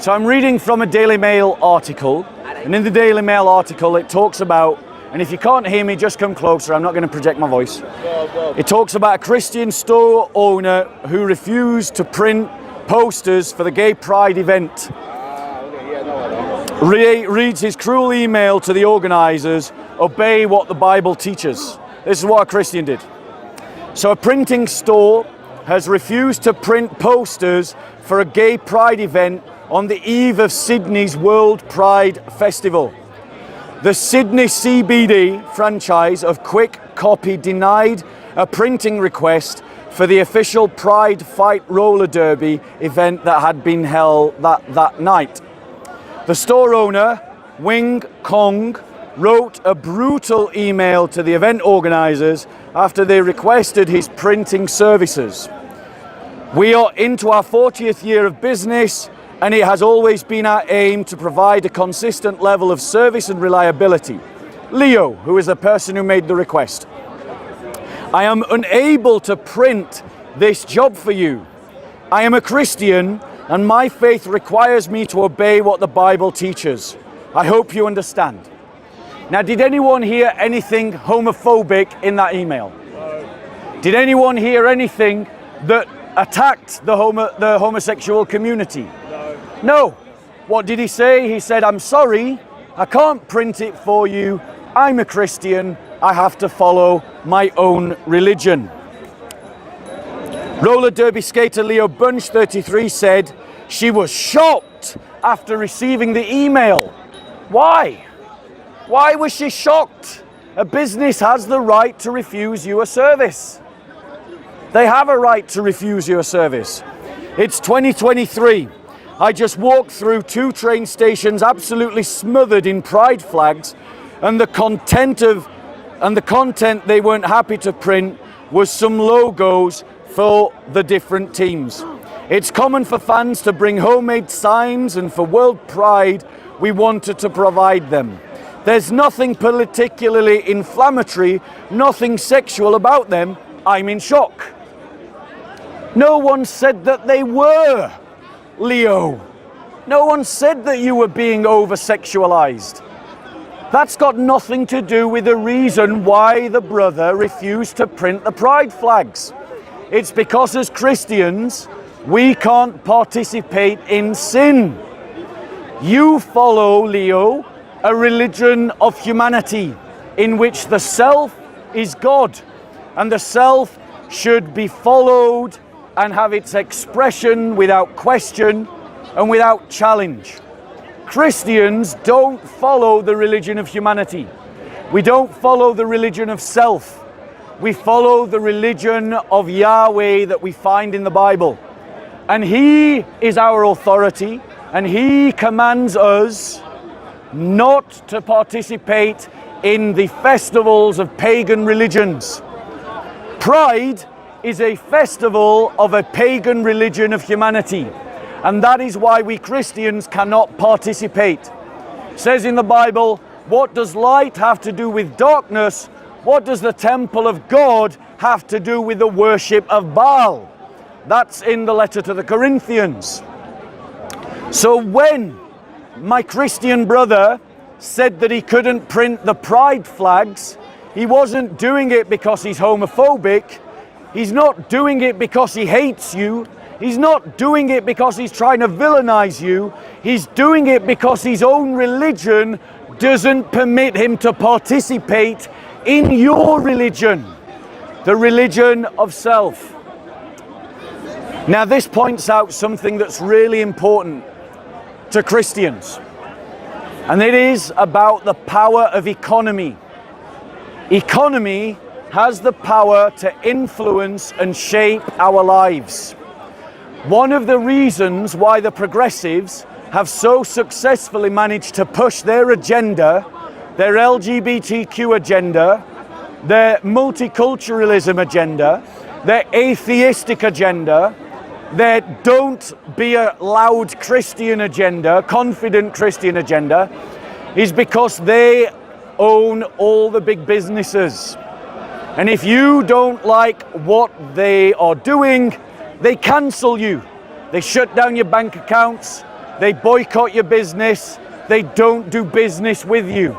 So I'm reading from a Daily Mail article, and in the Daily Mail article it talks about, and if you can't hear me, just come closer, I'm not going to project my voice. It talks about a Christian store owner who refused to print posters for the Gay Pride event. Reads his cruel email to the organisers, obey what the Bible teaches. This is what a Christian did. So a printing store has refused to print posters for a Gay Pride event on the eve of Sydney's World Pride Festival. The Sydney CBD franchise of Quick Copy denied a printing request for the official Pride Fight Roller Derby event that had been held that night. The store owner, Wing Kong, wrote a brutal email to the event organisers after they requested his printing services. We are into our 40th year of business, and it has always been our aim to provide a consistent level of service and reliability. Leo, who is the person who made the request. I am unable to print this job for you. I am a Christian, and my faith requires me to obey what the Bible teaches. I hope you understand. Now, did anyone hear anything homophobic in that email? No. Did anyone hear anything that attacked the homosexual community? No. What did he say? He said, I'm sorry, I can't print it for you. I'm a Christian. I have to follow my own religion. Roller derby skater Leo Bunch, 33, said she was shocked after receiving the email. Why? Why was she shocked? A business has the right to refuse you a service. They have a right to refuse you a service. It's 2023. I just walked through 2 train stations absolutely smothered in pride flags, and the content they weren't happy to print was some logos for the different teams. It's common for fans to bring homemade signs, and for World Pride, we wanted to provide them. There's nothing particularly inflammatory, nothing sexual about them. I'm in shock. No one said that they were. Leo, no one said that you were being over-sexualized. That's got nothing to do with the reason why the brother refused to print the pride flags. It's because as Christians, we can't participate in sin. You follow, Leo, a religion of humanity in which the self is God, and the self should be followed and have its expression without question and without challenge. Christians don't follow the religion of humanity. We don't follow the religion of self. We follow the religion of Yahweh that we find in the Bible. And He is our authority, and He commands us not to participate in the festivals of pagan religions. Pride is a festival of a pagan religion of humanity, and that is why we Christians cannot participate. It says in the Bible, what does light have to do with darkness? What does the temple of God have to do with the worship of Baal? That's in the letter to the Corinthians. So when my Christian brother said that he couldn't print the pride flags, he wasn't doing it because he's homophobic. He's not doing it because he hates you. He's not doing it because he's trying to villainize you. He's doing it because his own religion doesn't permit him to participate in your religion, the religion of self. Now, this points out something that's really important to Christians, and it is about the power of economy. Economy has the power to influence and shape our lives. One of the reasons why the progressives have so successfully managed to push their agenda, their LGBTQ agenda, their multiculturalism agenda, their atheistic agenda, their don't be a loud Christian agenda, confident Christian agenda, is because they own all the big businesses. And if you don't like what they are doing, they cancel you. They shut down your bank accounts. they boycott your business, they don't do business with you.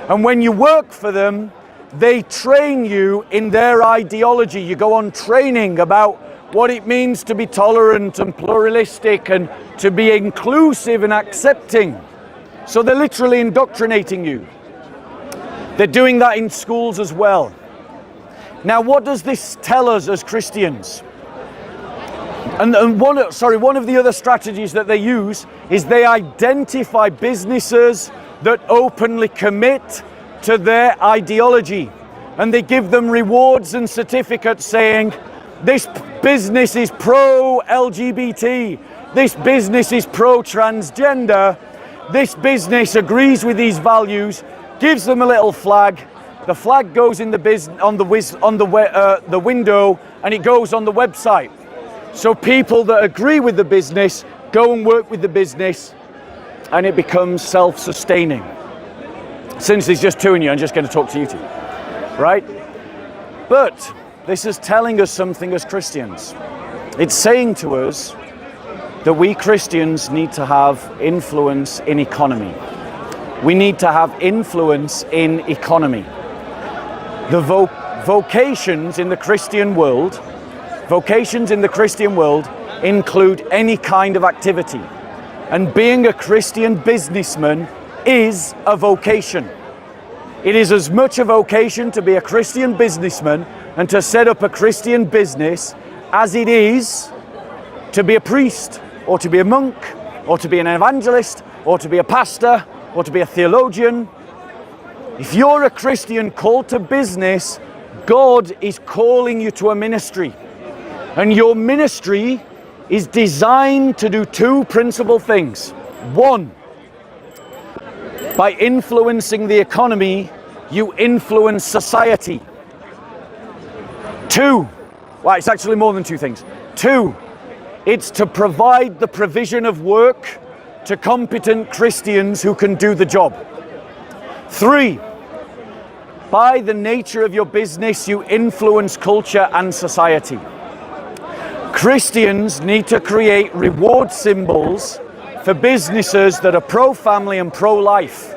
And when you work for them, they train you in their ideology. You go on training about what it means to be tolerant and pluralistic and to be inclusive and accepting. So they're literally indoctrinating you. They're doing that in schools as well. Now, what does this tell us as Christians? And one of the other strategies that they use is they identify businesses that openly commit to their ideology, and they give them rewards and certificates saying, this business is pro-LGBT, this business is pro-transgender, this business agrees with these values, gives them a little flag. The flag goes in the window, and it goes on the website. So people that agree with the business go and work with the business, and it becomes self-sustaining. Since there's just two in you, I'm just going to talk to you two, right? But this is telling us something as Christians. It's saying to us that we Christians need to have influence in economy. We need to have influence in economy. The vocations in the Christian world include any kind of activity. And being a Christian businessman is a vocation. It is as much a vocation to be a Christian businessman and to set up a Christian business as it is to be a priest or to be a monk or to be an evangelist or to be a pastor or to be a theologian. If you're a Christian called to business, God is calling you to a ministry. And your ministry is designed to do two principal things. One, by influencing the economy, you influence society. Two, well, it's actually more than two things. Two, it's to provide the provision of work to competent Christians who can do the job. Three, by the nature of your business, you influence culture and society. Christians need to create reward symbols for businesses that are pro-family and pro-life.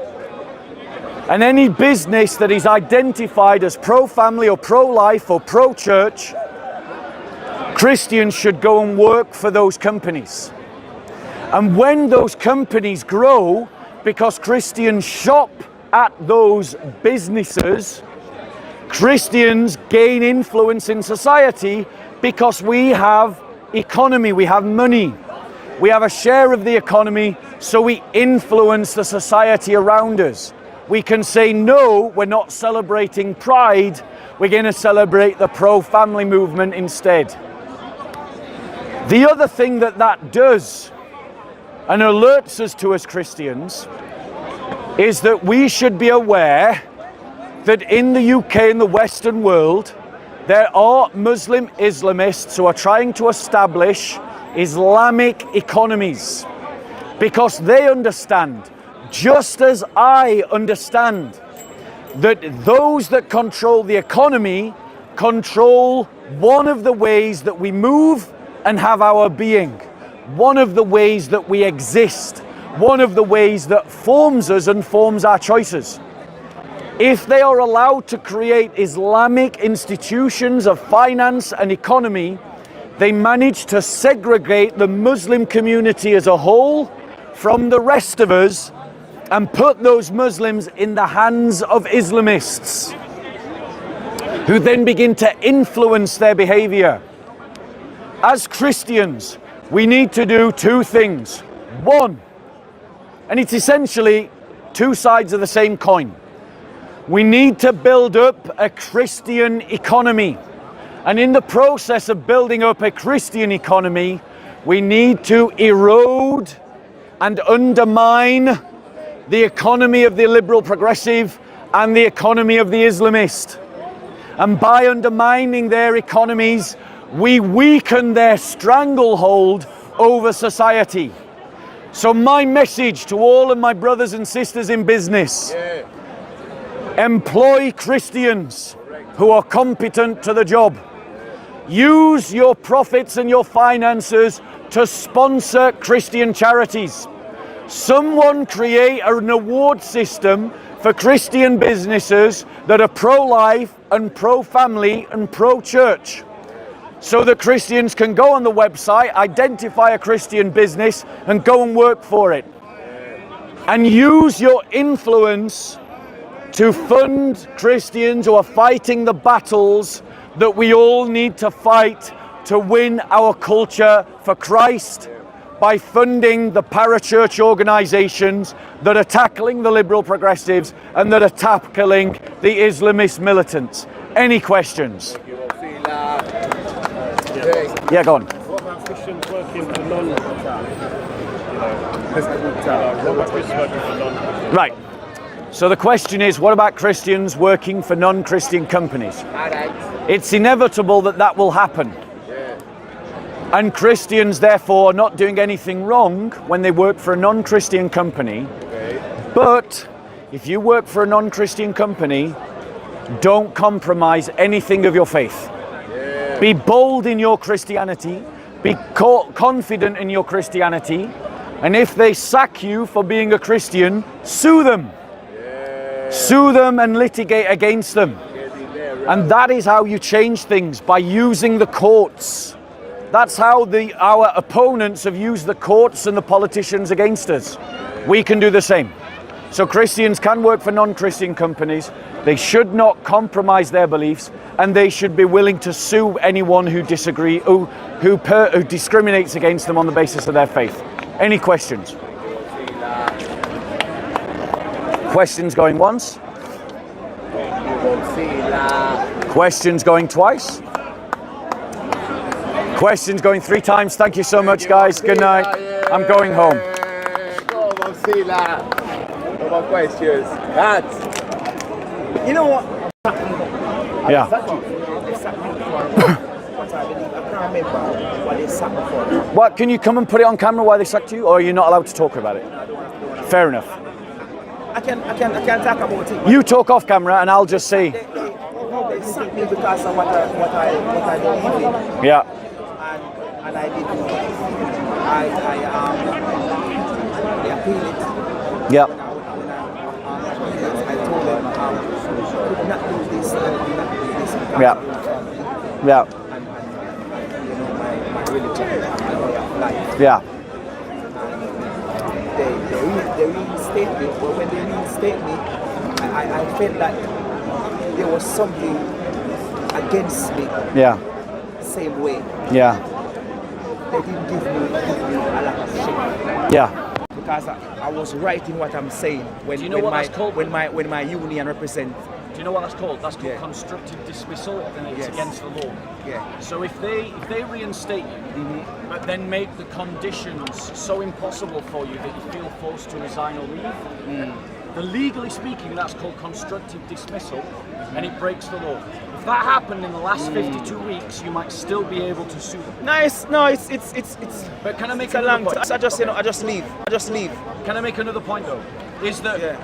And any business that is identified as pro-family or pro-life or pro-church, Christians should go and work for those companies. And when those companies grow, because Christians shop at those businesses, Christians gain influence in society because we have economy, we have money, we have a share of the economy, so we influence the society around us. We can say, no, we're not celebrating Pride, we're going to celebrate the pro-family movement instead. The other thing that does and alerts us to as Christians is that we should be aware that in the UK and the Western world, there are Muslim Islamists who are trying to establish Islamic economies because they understand, just as I understand, that those that control the economy control one of the ways that we move and have our being, one of the ways that we exist, one of the ways that forms us and forms our choices. If they are allowed to create Islamic institutions of finance and economy, they manage to segregate the Muslim community as a whole from the rest of us and put those Muslims in the hands of Islamists, who then begin to influence their behavior. As Christians, we need to do two things. One, and it's essentially two sides of the same coin. We need to build up a Christian economy. And in the process of building up a Christian economy, we need to erode and undermine the economy of the liberal progressive and the economy of the Islamist. And by undermining their economies, we weaken their stranglehold over society. So my message to all of my brothers and sisters in business, employ Christians who are competent to the job. Use your profits and your finances to sponsor Christian charities. Someone create an award system for Christian businesses that are pro-life and pro-family and pro-church, so that Christians can go on the website, identify a Christian business and go and work for it. And use your influence to fund Christians who are fighting the battles that we all need to fight to win our culture for Christ, by funding the parachurch organizations that are tackling the liberal progressives and that are tackling the Islamist militants. Any questions? Yeah, go on. What about Christians working for non-Christians? Right. So the question is, what about Christians working for non-Christian companies? It's inevitable that that will happen. And Christians, therefore, are not doing anything wrong when they work for a non-Christian company. But if you work for a non-Christian company, don't compromise anything of your faith. Be bold in your Christianity. Be confident in your Christianity. And if they sack you for being a Christian, sue them. Sue them and litigate against them. And that is how you change things, by using the courts. That's how our opponents have used the courts and the politicians against us. We can do the same. So Christians can work for non-Christian companies. They should not compromise their beliefs, and they should be willing to sue anyone who discriminates against them on the basis of their faith. Any questions? Questions going once? Questions going twice? Questions going 3 times. Thank you so much, guys. Good night. I'm going home. No more questions. You know what? Yeah. What? Can you come and put it on camera why they sacked you, or are you not allowed to talk about it? Fair enough. I can talk about it. You talk off camera, and I'll just say. They sacked me because of what I believe in. Yeah. And I did. They appealed it. Yeah. I told them, could not do this, Yeah. Yeah. And my religion, my way of life. Yeah. They reinstate me, but when they reinstate me, I felt that there was something against me. Yeah. Same way. Yeah. They didn't give me a lot of shit. Yeah. Because I was right in what I'm saying when, Do you know what that's called? when my union represent. Do you know what that's called? That's called Yeah. constructive dismissal, and it's Yes. against the law. Yeah. So if they reinstate you, but then make the conditions so impossible for you that you feel forced to resign or leave, then legally speaking, that's called constructive dismissal, and it breaks the law. If that happened in the last 52 weeks, you might still be able to sue them. No, it's. But can I make It's a another long. point? I just leave. Can I make another point though? Is that Yeah.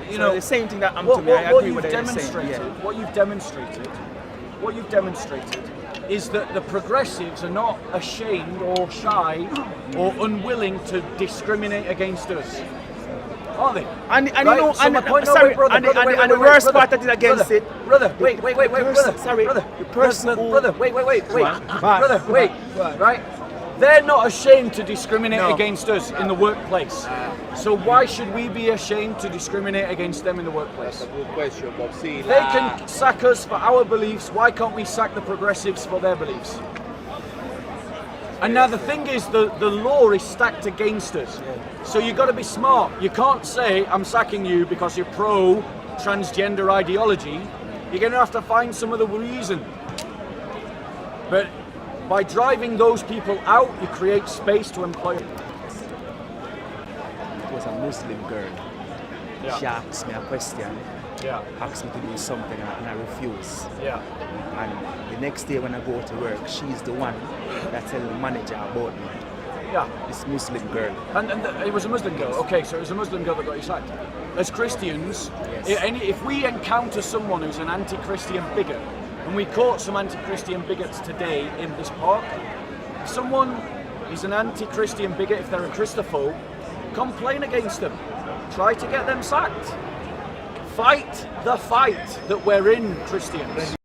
you So know, the same thing that happened what, to me. I what agree with you've what they're saying. demonstrated, Yeah. what you've demonstrated is that the progressives are not ashamed or shy or unwilling to discriminate against us, are they? And Right? you know, So and my point, no, sorry, wait, brother, and, brother, and, wait, and the wait, worst brother, part that is against brother, it. brother, wait, brother, Sorry, brother, the person who. brother, wait, Go on. brother, wait, Go on. right? They're not ashamed to discriminate No. against us in the workplace. So why should we be ashamed to discriminate against them in the workplace? Good question, Bob. See, If they can sack us for our beliefs, why can't we sack the progressives for their beliefs? And now the thing is, the law is stacked against us. So you've got to be smart. You can't say, I'm sacking you because you're pro-transgender ideology. You're going to have to find some other reason. But by driving those people out, you create space to employ them. It was a Muslim girl. Yeah. She asked me a question, Yeah, asked me to do something, and I refused. yeah. And the next day when I go to work, she's the one that tell the manager about me. Yeah. This Muslim girl. And it was a Muslim girl. Okay, so it was a Muslim girl that got you sacked. As Christians, Yes. if we encounter someone who's an anti-Christian bigot, and we caught some anti-Christian bigots today in this park, if someone is an anti-Christian bigot, if they're a Christophobe, Complain against them. Try to get them sacked. Fight the fight that we're in, Christians.